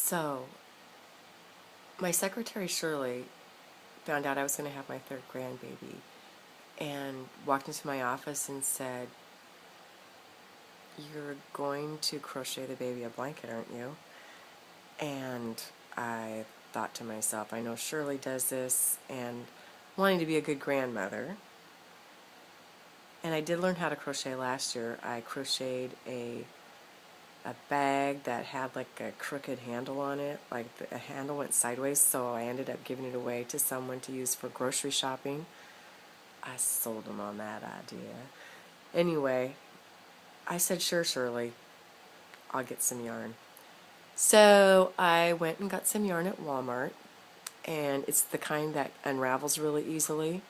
So, my secretary Shirley found out I was going to have my third grandbaby and walked into my office and said, "You're going to crochet the baby a blanket, aren't you?" And I thought to myself, I know Shirley does this, and wanting to be a good grandmother. And I did learn how to crochet last year. I crocheted a bag that had like a crooked handle on it, like a handle went sideways, so I ended up giving it away to someone to use for grocery shopping. I sold them on that idea. Anyway, I said, "Sure, Shirley, I'll get some yarn." So I went and got some yarn at Walmart, and it's the kind that unravels really easily.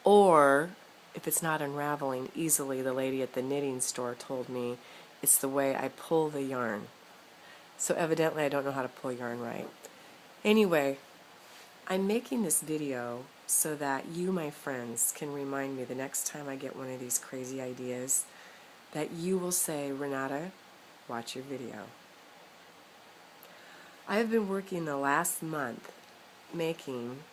Or, if it's not unraveling easily, the lady at the knitting store told me it's the way I pull the yarn. So evidently I don't know how to pull yarn right. Anyway, I'm making this video so that you, my friends, can remind me the next time I get one of these crazy ideas that you will say, "Renata, watch your video." I have been working the last month making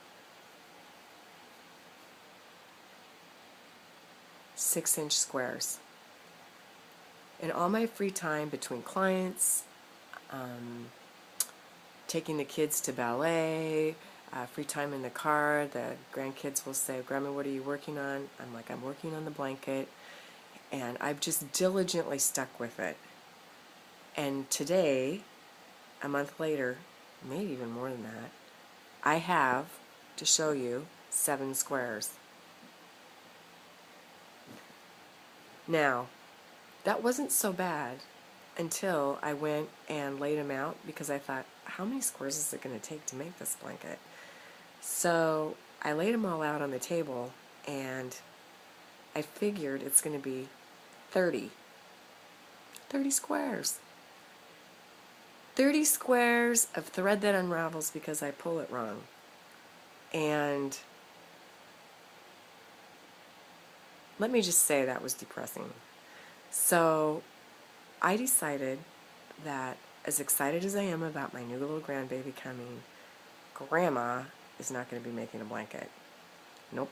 6-inch squares. In all my free time between clients, taking the kids to ballet, free time in the car, the grandkids will say, "Grandma, what are you working on?" I'm like, "I'm working on the blanket." And I've just diligently stuck with it. And today, a month later, maybe even more than that, I have to show you 7 squares. Now, that wasn't so bad until I went and laid them out, because I thought, how many squares is it going to take to make this blanket? So I laid them all out on the table, and I figured it's going to be 30 squares. 30 squares of thread that unravels because I pull it wrong. And let me just say that was depressing. So I decided that, as excited as I am about my new little grandbaby coming, Grandma is not going to be making a blanket. Nope.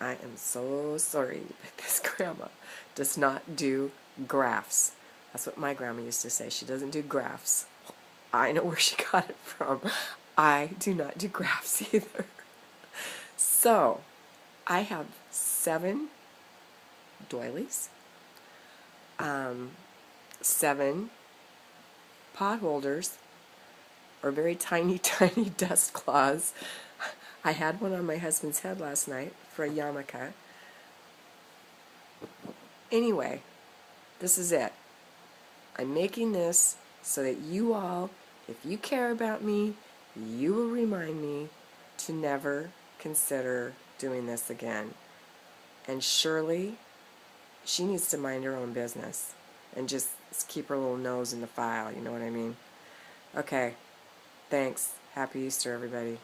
I am so sorry, but this grandma does not do graphs. That's what my grandma used to say. She doesn't do graphs. I know where she got it from. I do not do graphs either. So, I have 7 doilies, 7 pot holders, or very tiny, tiny dust claws. I had one on my husband's head last night for a yarmulke. Anyway, this is it. I'm making this so that you all, if you care about me, you will remind me to never consider doing this again. And Shirley, she needs to mind her own business and just keep her little nose in the file, you know what I mean? Okay, thanks. Happy Easter, everybody.